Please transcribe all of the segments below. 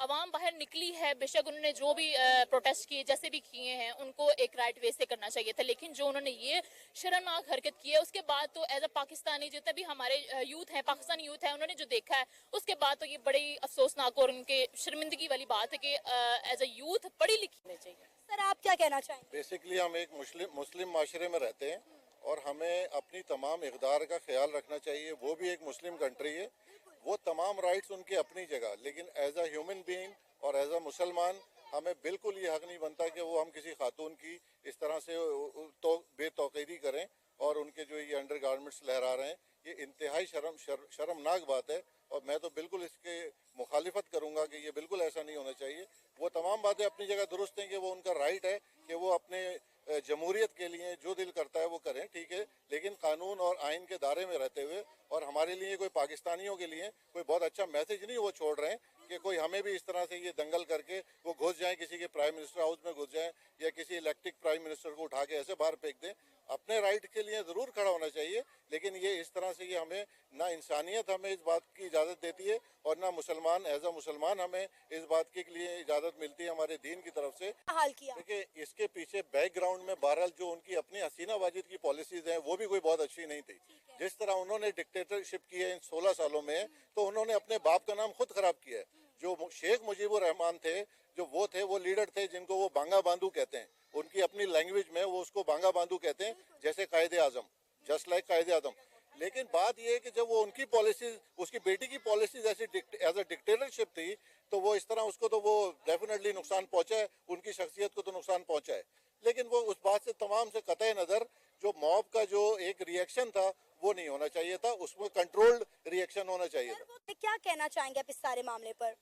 عوام باہر نکلی ہے, بیشک انہوں نے جو بھی پروٹیسٹ کیے جیسے بھی کیے ہیں ان کو ایک رائٹ وے سے کرنا چاہیے تھا, لیکن جو انہوں نے یہ شرمناک حرکت کی ہے اس کے بعد تو ایز اے پاکستانی جتنے بھی ہمارے یوتھ ہیں, پاکستانی یوتھ ہے, انہوں نے جو دیکھا ہے اس کے بعد تو یہ بڑی افسوسناک اور ان کے شرمندگی والی بات ہے کہ ایز اے یوتھ پڑھی لکھی ہونا چاہیے. سر آپ کیا کہنا چاہیں گے؟ بیسکلی ہم ایک مسلم معاشرے میں رہتے ہیں اور ہمیں اپنی تمام اقدار کا خیال رکھنا چاہیے. وہ بھی ایک مسلم کنٹری ہے, وہ تمام رائٹس ان کی اپنی جگہ, لیکن ایز اے ہیومن بینگ اور ایز اے مسلمان ہمیں بالکل یہ حق نہیں بنتا کہ وہ ہم کسی خاتون کی اس طرح سے بے توقیدی کریں اور ان کے جو یہ انڈر گارمنٹس لہرا رہے ہیں, یہ انتہائی شرمناک بات ہے. اور میں تو بالکل اس کے مخالفت کروں گا کہ یہ بالکل ایسا نہیں ہونا چاہیے. وہ تمام باتیں اپنی جگہ درست ہیں کہ وہ ان کا رائٹ ہے کہ وہ اپنے جمہوریت کے لیے جو دل کرتا ہے وہ کریں, ٹھیک ہے, لیکن قانون اور آئین کے دائرے میں رہتے ہوئے. اور ہمارے لیے کوئی پاکستانیوں کے لیے کوئی بہت اچھا میسج نہیں وہ چھوڑ رہے ہیں کہ کوئی ہمیں بھی اس طرح سے یہ دنگل کر کے وہ گھس جائیں, کسی کے پرائم منسٹر ہاؤس میں گھس جائیں یا کسی الیکٹڈ پرائم منسٹر کو اٹھا کے ایسے باہر پھینک دیں. اپنے رائٹ کے لیے ضرور کھڑا ہونا چاہیے, لیکن یہ اس طرح سے یہ ہمیں نہ انسانیت ہمیں اس بات کی اجازت دیتی ہے اور نہ مسلمان ایز اے مسلمان ہمیں اس بات کے لیے اجازت ملتی ہے ہمارے دین کی طرف سے. حال کیا دیکھیں اس کے پیچھے بیک گراؤنڈ میں بہرحال جو ان کی اپنی حسینہ واجد کی پالیسیز ہیں وہ بھی کوئی بہت اچھی نہیں تھی. جس طرح انہوں نے ڈکٹیٹرشپ کی ہے ان 16 سالوں میں, تو انہوں نے اپنے باپ کا نام خود خراب کیا ہے. جو شیخ مجیب الرحمان تھے, جو وہ لیڈر تھے جن کو وہ بانگا باندو کہتے ہیں, ان کی اپنی لینگویج میں وہ اس کو بانگا باندو کہتے ہیں, جیسے قائد اعظم, جسٹ لائک قائد اعظم. لیکن بات یہ ہے کہ جب وہ ان کی پالیسیز, اس کی بیٹی کی پالیسیز ایسی ایز اے ڈکٹیٹرشپ تھی, تو وہ اس طرح اس کو تو وہ ڈیفینیٹلی نقصان پہنچا ہے, ان کی شخصیت کو تو نقصان پہنچا ہے. لیکن وہ اس بات سے تمام سے قطع نظر جو موب کا جو ایک ریئیکشن تھا وہ نہیں ہونا چاہیے تھا, اس میں کنٹرولڈ ریئیکشن ہونا چاہیے تھا. کیا کہنا چاہیں گے آپ اس سارے معاملے پر؟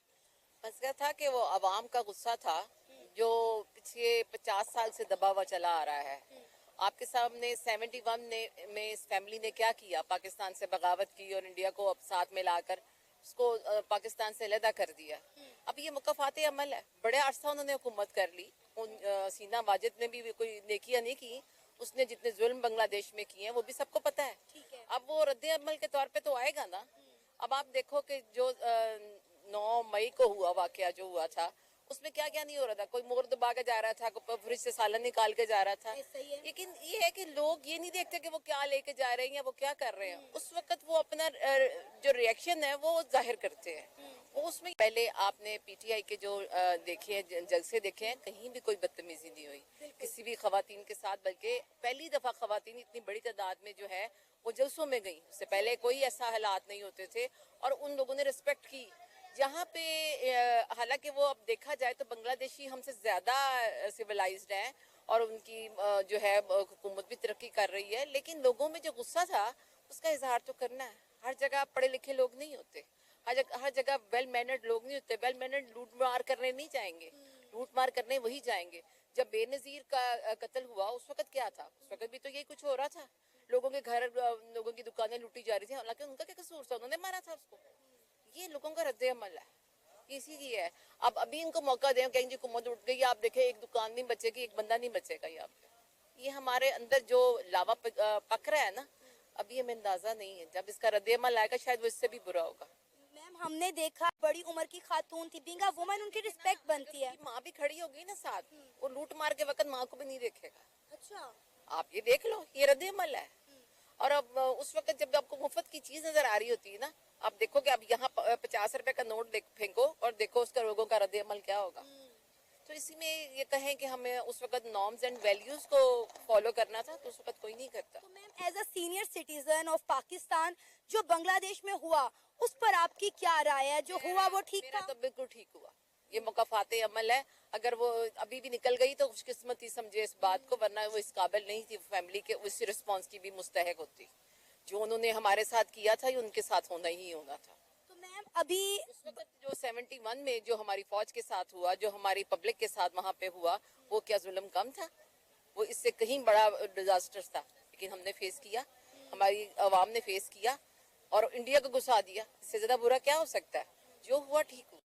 مسئلہ تھا کہ وہ عوام کا غصہ تھا جو پچھلے 50 سال سے دبا ہوا چلا آ رہا ہے. آپ کے سامنے 71 میں اس فیملی نے کیا کیا, پاکستان سے بغاوت کی اور انڈیا کو اب ساتھ میں لا کر اس کو پاکستان سے علیحدہ کر دیا. اب یہ مکافات عمل ہے, بڑے عرصہ انہوں نے حکومت کر لی. حسینہ واجد نے بھی کوئی نیکیاں نہیں کی, اس نے جتنے ظلم بنگلہ دیش میں کیے ہیں وہ بھی سب کو پتہ ہے. اب وہ رد عمل کے طور پہ تو آئے گا نا. اب آپ دیکھو کہ جو 9 مئی کو ہوا واقعہ جو ہوا تھا, اس میں کیا کیا نہیں ہو رہا تھا. کوئی مور دبا کے جا رہا تھا, کوئی فریج سے سالن نکال کے جا رہا تھا. لیکن یہ ہے کہ لوگ یہ نہیں دیکھتے کہ وہ کیا لے کے جا رہے ہیں یا وہ کیا کر رہے ہیں. اس وقت وہ اپنا جو ریئیکشن ہے وہ ظاہر کرتے ہیں. اس میں پہلے آپ نے پی ٹی آئی کے جو دیکھے ہیں, جلسے دیکھے ہیں, کہیں بھی کوئی بدتمیزی نہیں ہوئی کسی بھی خواتین کے ساتھ, بلکہ پہلی دفعہ خواتین اتنی بڑی تعداد میں جو ہے وہ جلسوں میں گئیں. اس سے پہلے کوئی ایسا حالات نہیں ہوتے تھے اور ان لوگوں نے رسپیکٹ کی. جہاں پہ حالانکہ وہ اب دیکھا جائے تو بنگلہ دیشی ہم سے زیادہ سیولائزڈ ہیں اور ان کی جو ہے حکومت بھی ترقی کر رہی ہے, لیکن لوگوں میں جو غصہ تھا اس کا اظہار تو کرنا ہے. ہر جگہ پڑھے لکھے لوگ نہیں ہوتے, ہر جگہ ویل مینرڈ لوگ نہیں ہوتے. ویل مینرڈ لوٹ مار کرنے نہیں جائیں گے, لوٹ مار کرنے وہی جائیں گے. جب بے نظیر کا قتل ہوا اس وقت کیا تھا, اس وقت بھی تو یہی کچھ ہو رہا تھا. لوگوں کے گھر, لوگوں کی دکانیں لوٹی جا رہی تھیں, حالانکہ ان کا کیا قصور تھا, انہوں نے مارا تھا اس کو. یہ لوگوں کا رد عمل ہے, اسی لیے ہے. اب ابھی ان کو موقع دیں, کہیں جی حکومت اٹھ گئی, آپ دیکھیں ایک دکان نہیں بچے گی, ایک بندہ نہیں بچے گا. یہ ہمارے اندر جو لاوا پک رہا ہے نا, ابھی ہمیں اندازہ نہیں ہے. جب اس کا رد عمل آئے گا شاید وہ اس سے بھی برا ہوگا. میم ہم نے دیکھا بڑی عمر کی خاتون تھی, بینگ اے وومن ان کی رسپیکٹ بنتی ہے. ماں بھی کھڑی ہوگی نا ساتھ, وہ لوٹ مار کے وقت ماں کو بھی نہیں دیکھے گا. اچھا, آپ یہ دیکھ لو, یہ رد عمل ہے. اور اب اس وقت جب آپ کو مفت کی چیز نظر آ رہی ہوتی ہے نا, آپ دیکھو کہ اب یہاں 50 روپے کا نوٹ پھینکو اور دیکھو اس کا لوگوں کا رد عمل کیا ہوگا. تو اسی میں یہ کہیں کہ ہمیں اس وقت نارمز اینڈ ویلیوز کو فالو کرنا تھا, تو اس وقت کوئی نہیں کرتا. تو ma'am as a senior citizen of Pakistan, جو بنگلہ دیش میں ہوا اس پر آپ کی کیا رائے ہے؟ جو ہوا وہ ٹھیک میرا تھا؟ تو بالکل ٹھیک ہوا. یہ مکافات عمل ہے. اگر وہ ابھی بھی نکل گئی تو خوش قسمتی سمجھے اس بات کو, ورنہ وہ اس قابل نہیں تھی فیملی کے اس رسپانس کی بھی مستحق ہوتی. جو انہوں نے ہمارے ساتھ کیا تھا یہ ان کے ساتھ ہونا ہی ہونا تھا. تو میم ابھی اس وقت جو 71 میں جو ہماری فوج کے ساتھ ہوا, جو ہماری پبلک کے ساتھ وہاں پہ ہوا, وہ کیا ظلم کم تھا؟ وہ اس سے کہیں بڑا ڈیزاسٹر تھا. لیکن ہم نے فیس کیا, ہماری عوام نے فیس کیا اور انڈیا کو گھسا دیا. اس سے زیادہ برا کیا ہو سکتا ہے؟ جو ہوا ٹھیک ہوا.